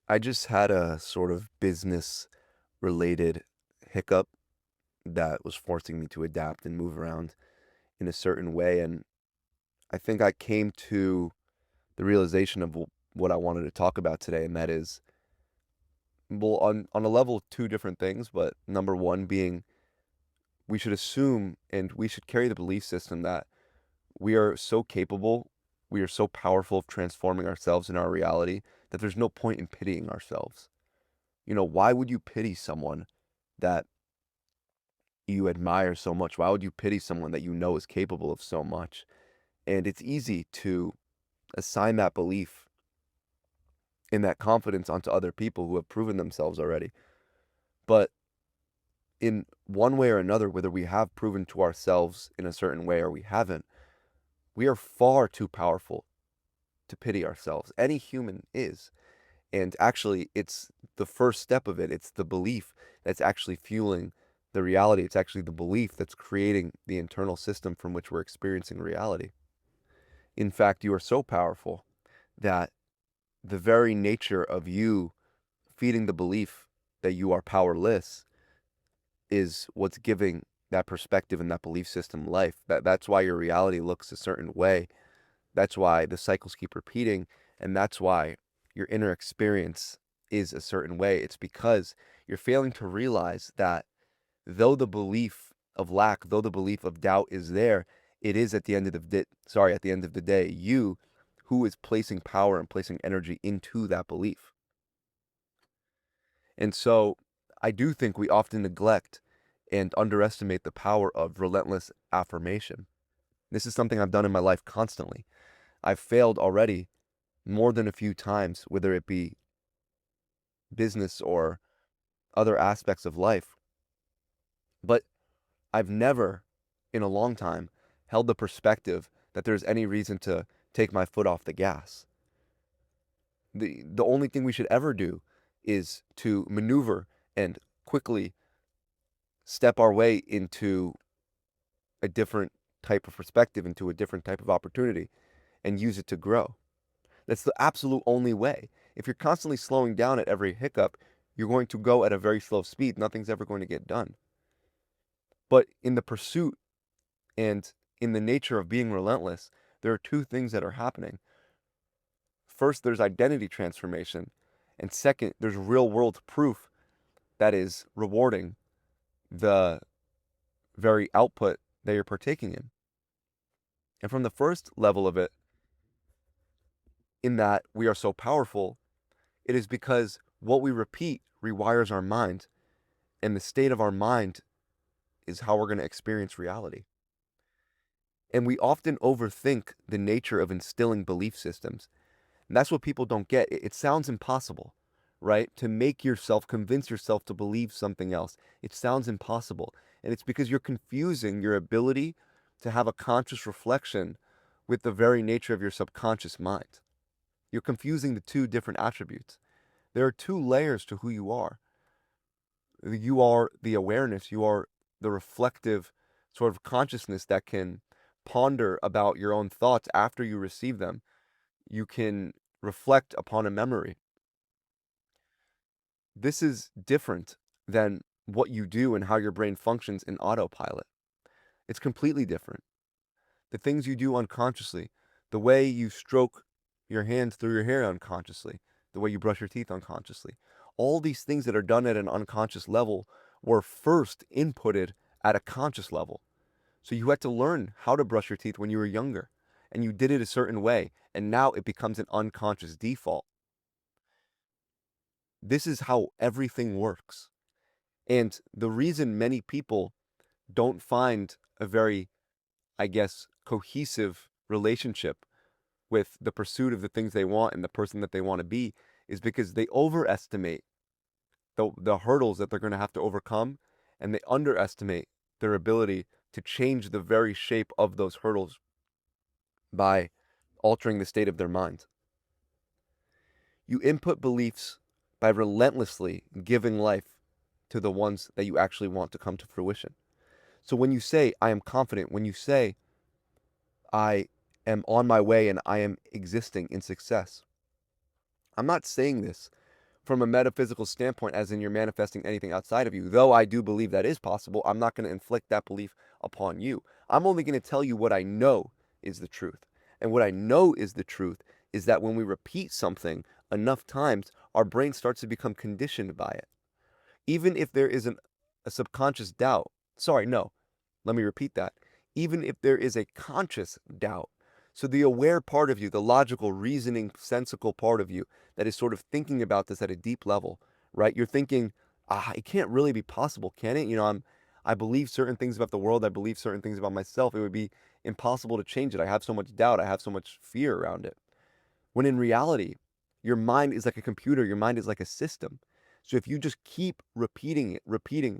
I just had a sort of business related hiccup that was forcing me to adapt and move around in a certain way. And I think I came to the realization of what I wanted to talk about today. And that is, well, on a level, two different things. But number one being, we should assume and we should carry the belief system that we are so capable, we are so powerful of transforming ourselves in our reality that there's no point in pitying ourselves. Why would you pity someone that you admire so much? Why would you pity someone that you know is capable of so much? And it's easy to assign that belief and that confidence onto other people who have proven themselves already. But in one way or another, whether we have proven to ourselves in a certain way or we haven't, we are far too powerful to pity ourselves. Any human is. And actually, it's the first step of it. It's the belief that's actually fueling the reality. It's actually the belief that's creating the internal system from which we're experiencing reality. In fact, you are so powerful that the very nature of you feeding the belief that you are powerless is what's giving that perspective and that belief system life. That's why your reality looks a certain way. That's why the cycles keep repeating, and that's why your inner experience is a certain way. It's because you're failing to realize that though the belief of lack, though the belief of doubt is there, it is at the end of the day, you who is placing power and placing energy into that belief. And so I do think we often neglect and underestimate the power of relentless affirmation. This is something I've done in my life constantly. I've failed already more than a few times, whether it be business or other aspects of life. But I've never, in a long time, held the perspective that there's any reason to take my foot off the gas. The only thing we should ever do is to maneuver and quickly step our way into a different type of perspective, into a different type of opportunity, and use it to grow. That's the absolute only way. If you're constantly slowing down at every hiccup, you're going to go at a very slow speed. Nothing's ever going to get done. But in the pursuit and in the nature of being relentless, there are two things that are happening. First, there's identity transformation. And second, there's real world proof that is rewarding the very output that you're partaking in. And from the first level of it, in that we are so powerful, it is because what we repeat rewires our mind, and the state of our mind is how we're going to experience reality. And we often overthink the nature of instilling belief systems. And that's what people don't get. It sounds impossible, right? To make yourself, convince yourself to believe something else. It sounds impossible. And it's because you're confusing your ability to have a conscious reflection with the very nature of your subconscious mind. You're confusing the two different attributes. There are two layers to who you are. You are the awareness, you are the reflective sort of consciousness that can ponder about your own thoughts after you receive them. You can reflect upon a memory. This is different than what you do and how your brain functions in autopilot. It's completely different. The things you do unconsciously, the way you stroke your hands through your hair unconsciously, the way you brush your teeth unconsciously, all these things that are done at an unconscious level were first inputted at a conscious level. So you had to learn how to brush your teeth when you were younger, and you did it a certain way, and now it becomes an unconscious default. This is how everything works. And the reason many people don't find a very, I guess, cohesive relationship with the pursuit of the things they want and the person that they want to be is because they overestimate the hurdles that they're going to have to overcome, and they underestimate their ability to change the very shape of those hurdles by altering the state of their mind. You input beliefs by relentlessly giving life to the ones that you actually want to come to fruition. So when you say, I am confident, when you say, I am on my way and I am existing in success, I'm not saying this from a metaphysical standpoint, as in you're manifesting anything outside of you. Though I do believe that is possible, I'm not going to inflict that belief upon you. I'm only going to tell you what I know is the truth. And what I know is the truth is that when we repeat something enough times, our brain starts to become conditioned by it. Even if there isn't a subconscious doubt, sorry, no, let me repeat that. Even if there is a conscious doubt, so the aware part of you, the logical, reasoning, sensical part of you that is sort of thinking about this at a deep level, right? You're thinking, it can't really be possible, can it? I believe certain things about the world. I believe certain things about myself. It would be impossible to change it. I have so much doubt. I have so much fear around it. When in reality, your mind is like a computer. Your mind is like a system. So if you just keep repeating it, repeating,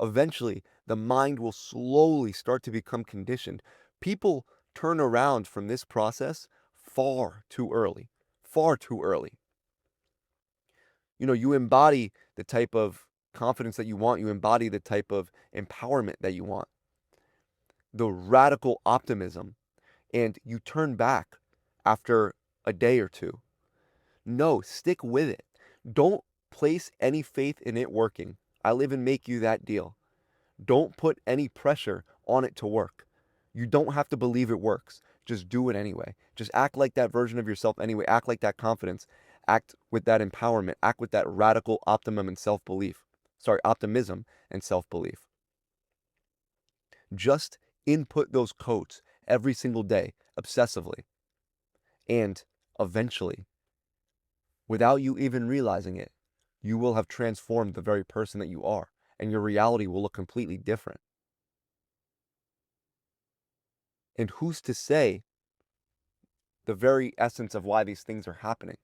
eventually the mind will slowly start to become conditioned. People turn around from this process far too early, far too early. You embody the type of confidence that you want, you embody the type of empowerment that you want, the radical optimism, and you turn back after a day or two. No, stick with it. Don't place any faith in it working. I live and make you that deal. Don't put any pressure on it to work. You don't have to believe it works. Just do it anyway. Just act like that version of yourself anyway. Act like that confidence. Act with that empowerment. Act with that radical optimum and self-belief. Sorry, optimism and self-belief. Just input those codes every single day, obsessively. And eventually, without you even realizing it, you will have transformed the very person that you are, and your reality will look completely different. And who's to say the very essence of why these things are happening?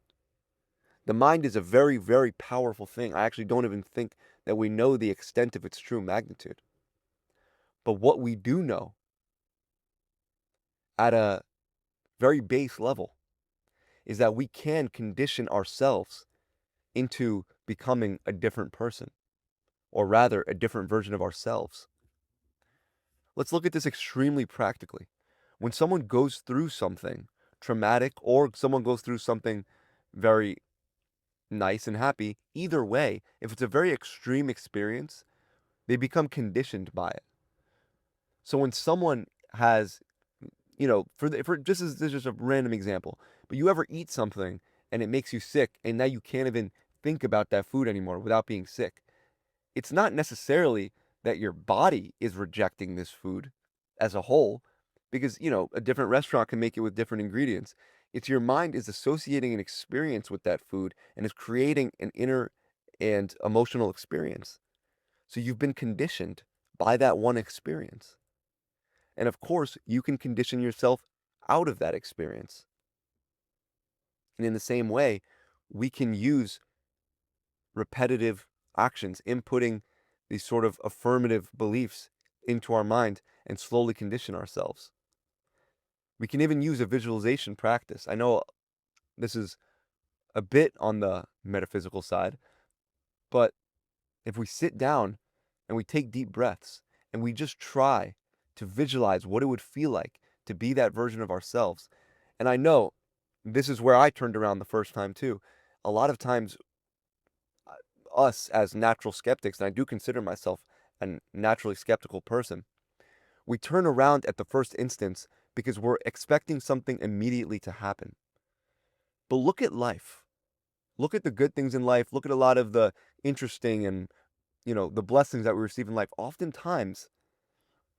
The mind is a very, very powerful thing. I actually don't even think that we know the extent of its true magnitude. But what we do know at a very base level is that we can condition ourselves into becoming a different person, or rather, a different version of ourselves. Let's look at this extremely practically. When someone goes through something traumatic or someone goes through something very nice and happy, either way, if it's a very extreme experience, they become conditioned by it. So when someone has, for this is just a random example, but you ever eat something and it makes you sick and now you can't even think about that food anymore without being sick. It's not necessarily that your body is rejecting this food as a whole, because, a different restaurant can make it with different ingredients. It's your mind is associating an experience with that food and is creating an inner and emotional experience. So you've been conditioned by that one experience. And of course, you can condition yourself out of that experience. And in the same way, we can use repetitive actions, inputting these sort of affirmative beliefs into our mind and slowly condition ourselves. We can even use a visualization practice. I know this is a bit on the metaphysical side, but if we sit down and we take deep breaths and we just try to visualize what it would feel like to be that version of ourselves. And I know this is where I turned around the first time too. A lot of times, us as natural skeptics, and I do consider myself a naturally skeptical person, we turn around at the first instance because we're expecting something immediately to happen. But look at life. Look at the good things in life. Look at a lot of the interesting and, the blessings that we receive in life. Oftentimes,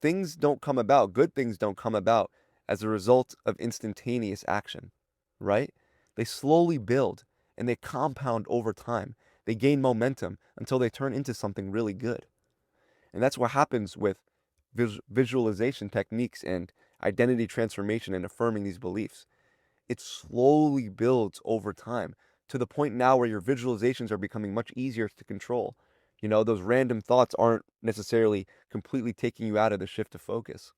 things don't come about, good things don't come about as a result of instantaneous action, right? They slowly build and they compound over time. They gain momentum until they turn into something really good. And that's what happens with visualization techniques and identity transformation and affirming these beliefs. It slowly builds over time to the point now where your visualizations are becoming much easier to control. Those random thoughts aren't necessarily completely taking you out of the shift of focus.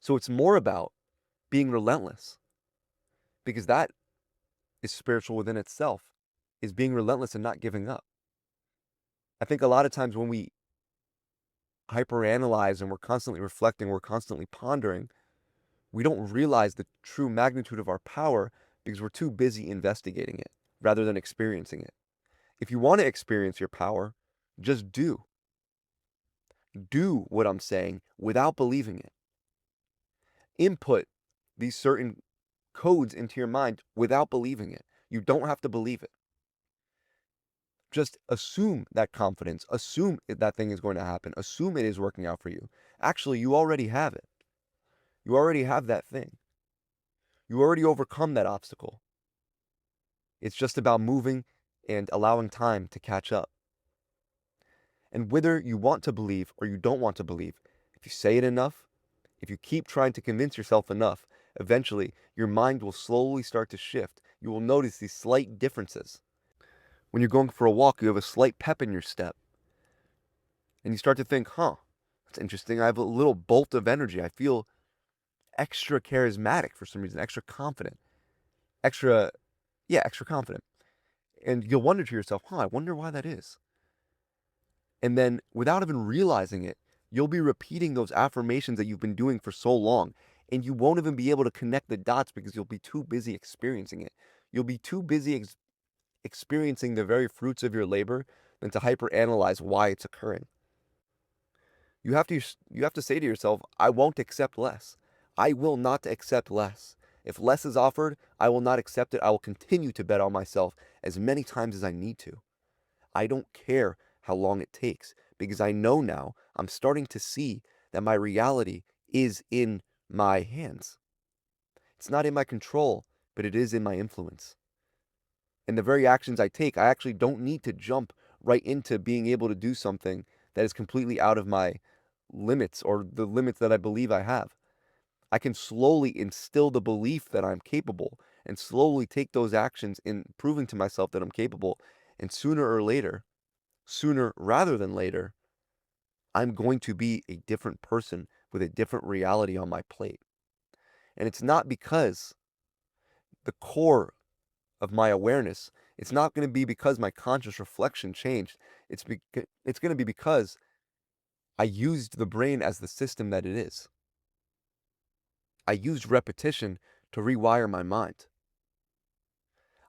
So it's more about being relentless, because that is spiritual within itself, is being relentless and not giving up. I think a lot of times when we hyperanalyze and we're constantly reflecting, we're constantly pondering, we don't realize the true magnitude of our power because we're too busy investigating it rather than experiencing it. If you want to experience your power, just do. Do what I'm saying without believing it. Input these certain codes into your mind without believing it. You don't have to believe it. Just assume that confidence. Assume that thing is going to happen. Assume it is working out for you. Actually, you already have it. You already have that thing. You already overcome that obstacle. It's just about moving and allowing time to catch up. And whether you want to believe or you don't want to believe, if you say it enough, if you keep trying to convince yourself enough, eventually your mind will slowly start to shift. You will notice these slight differences. When you're going for a walk, you have a slight pep in your step. And you start to think, that's interesting. I have a little bolt of energy. I feel extra charismatic for some reason, extra confident, extra, yeah, extra confident. And you'll wonder to yourself, I wonder why that is. And then without even realizing it, you'll be repeating those affirmations that you've been doing for so long. And you won't even be able to connect the dots because you'll be too busy experiencing it. You'll be too busy experiencing the very fruits of your labor than to hyperanalyze why it's occurring. You have to say to yourself, I won't accept less. I will not accept less. If less is offered, I will not accept it. I will continue to bet on myself as many times as I need to. I don't care how long it takes because I know now I'm starting to see that my reality is in my hands. It's not in my control, but it is in my influence. And the very actions I take, I actually don't need to jump right into being able to do something that is completely out of my limits or the limits that I believe I have. I can slowly instill the belief that I'm capable and slowly take those actions in proving to myself that I'm capable. And sooner or later, sooner rather than later, I'm going to be a different person with a different reality on my plate. And it's not because the core of my awareness, it's not going to be because my conscious reflection changed. It's going to be because I used the brain as the system that it is. I used repetition to rewire my mind.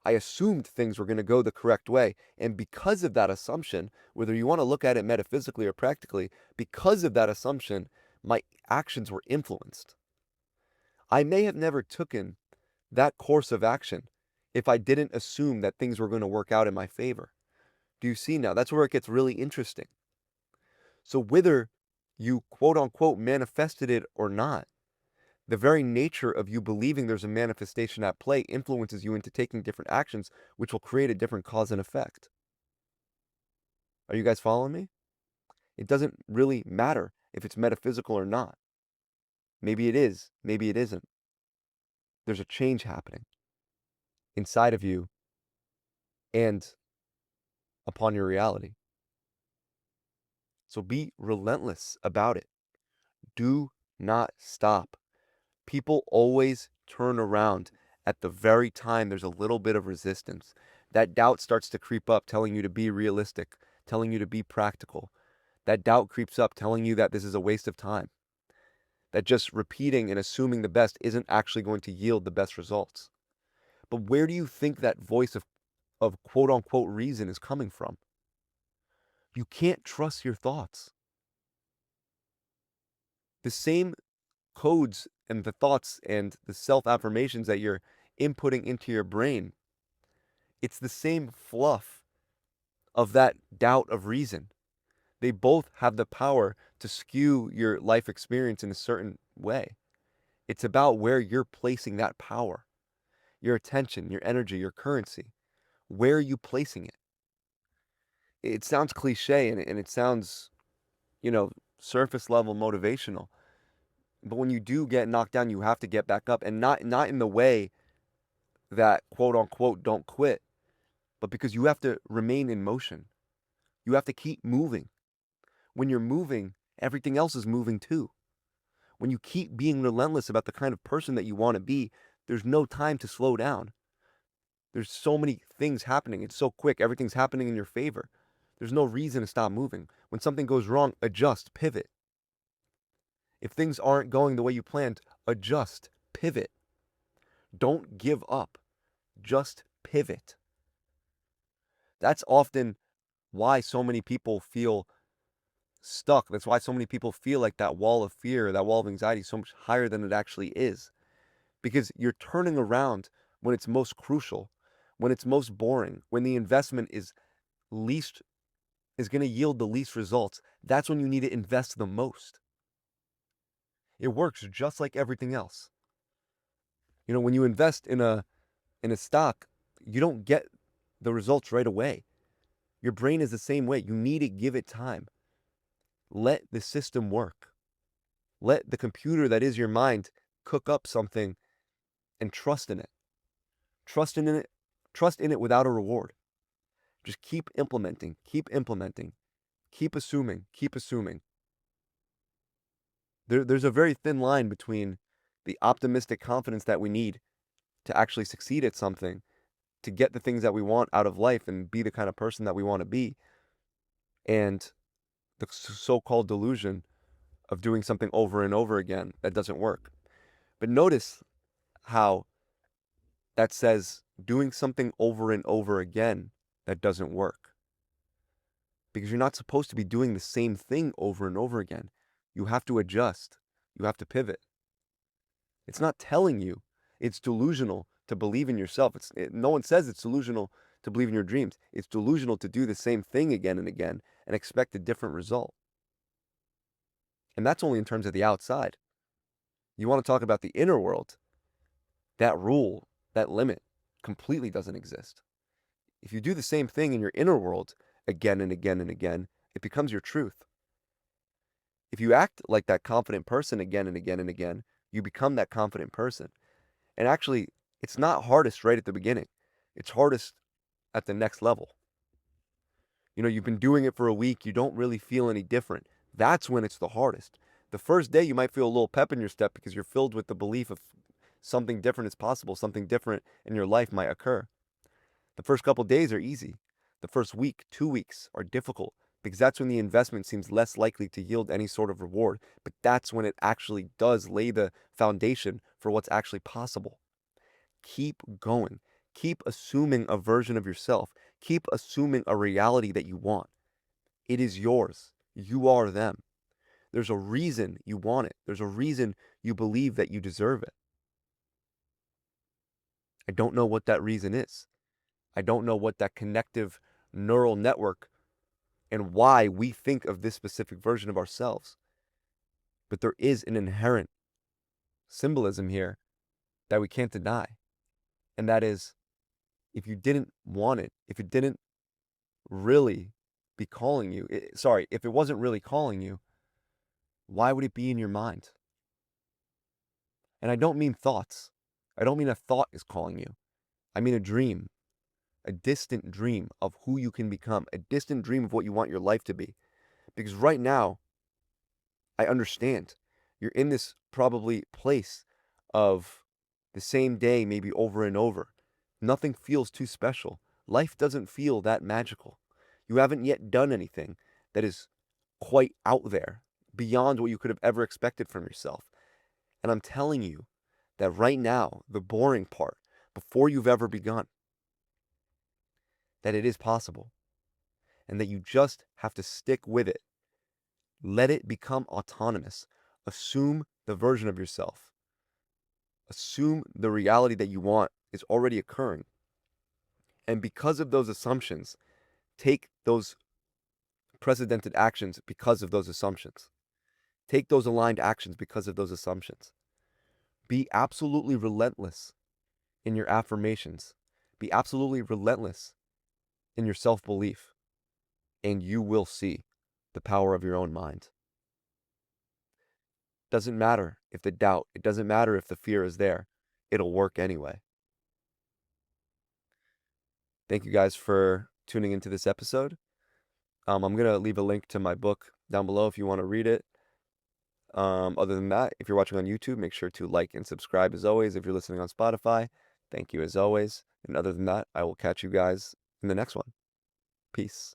I assumed things were going to go the correct way. And because of that assumption, whether you want to look at it metaphysically or practically, because of that assumption, my actions were influenced. I may have never taken that course of action if I didn't assume that things were going to work out in my favor. Do you see now? That's where it gets really interesting. So whether you quote unquote manifested it or not, the very nature of you believing there's a manifestation at play influences you into taking different actions, which will create a different cause and effect. Are you guys following me? It doesn't really matter if it's metaphysical or not. Maybe it is, maybe it isn't. There's a change happening inside of you and upon your reality. So be relentless about it. Do not stop. People always turn around at the very time there's a little bit of resistance. That doubt starts to creep up, telling you to be realistic, telling you to be practical. That doubt creeps up, telling you that this is a waste of time. That just repeating and assuming the best isn't actually going to yield the best results. But where do you think that voice of quote unquote reason is coming from? You can't trust your thoughts. The same codes and the thoughts and the self affirmations that you're inputting into your brain, it's the same fluff of that doubt of reason. They both have the power to skew your life experience in a certain way. It's about where you're placing that power, your attention, your energy, your currency. Where are you placing it? It sounds cliche and it sounds, surface level motivational. But when you do get knocked down, you have to get back up, and not in the way that quote unquote don't quit, but because you have to remain in motion. You have to keep moving. When you're moving, everything else is moving too. When you keep being relentless about the kind of person that you want to be, there's no time to slow down. There's so many things happening. It's so quick. Everything's happening in your favor. There's no reason to stop moving. When something goes wrong, adjust, pivot. If things aren't going the way you planned, adjust, pivot. Don't give up. Just pivot. That's often why so many people feel stuck. That's why so many people feel like that wall of fear, that wall of anxiety is so much higher than it actually is. Because you're turning around when it's most crucial, when it's most boring, when the investment least is going to yield the least results. That's when you need to invest the most. It works just like everything else. When you invest in a stock, you don't get the results right away. Your brain is the same way. You need to give it time. Let the system work. Let the computer that is your mind cook up something and trust in it. Trust in it. Trust in it without a reward. Just keep implementing, keep implementing, keep assuming, keep assuming. There's a very thin line between the optimistic confidence that we need to actually succeed at something, to get the things that we want out of life and be the kind of person that we want to be, and the so-called delusion of doing something over and over again that doesn't work. But notice how that says doing something over and over again that doesn't work. Because you're not supposed to be doing the same thing over and over again. You have to adjust. You have to pivot. It's not telling you it's delusional to believe in yourself. No one says it's delusional to believe in your dreams. It's delusional to do the same thing again and again and expect a different result. And that's only in terms of the outside. You want to talk about the inner world, that rule, that limit completely doesn't exist. If you do the same thing in your inner world again and again and again, it becomes your truth. If you act like that confident person again and again and again, you become that confident person. And actually, it's not hardest right at the beginning. It's hardest at the next level. You've been doing it for a week, you don't really feel any different. That's when it's the hardest. The first day, you might feel a little pep in your step because you're filled with the belief of something different is possible, something different in your life might occur. The first couple days are easy. The first week, 2 weeks are difficult because that's when the investment seems less likely to yield any sort of reward. But that's when it actually does lay the foundation for what's actually possible. Keep going. Keep assuming a version of yourself. Keep assuming a reality that you want. It is yours. You are them. There's a reason you want it. There's a reason you believe that you deserve it. I don't know what that reason is. I don't know what that connective neural network and why we think of this specific version of ourselves. But there is an inherent symbolism here that we can't deny. And that is, if you didn't want it, if it didn't really be calling you, if it wasn't really calling you, why would it be in your mind? And I don't mean thoughts. I don't mean a thought is calling you. I mean a dream, a distant dream of who you can become, a distant dream of what you want your life to be. Because right now, I understand you're in this probably place of the same day, maybe over and over. Nothing feels too special. Life doesn't feel that magical. You haven't yet done anything that is quite out there, beyond what you could have ever expected from yourself. And I'm telling you that right now, the boring part, before you've ever begun, that it is possible and that you just have to stick with it. Let it become autonomous. Assume the version of yourself. Assume the reality that you want is already occurring. And because of those assumptions, take those precedented actions because of those assumptions. Take those aligned actions because of those assumptions. Be absolutely relentless in your affirmations. Be absolutely relentless in your self-belief. And you will see the power of your own mind. Doesn't matter if the doubt, it doesn't matter if the fear is there. It'll work anyway. Thank you guys for tuning into this episode. I'm going to leave a link to my book down below if you want to read it. Other than that, if you're watching on YouTube, make sure to like and subscribe as always. If you're listening on Spotify, thank you as always. And other than that, I will catch you guys in the next one. Peace.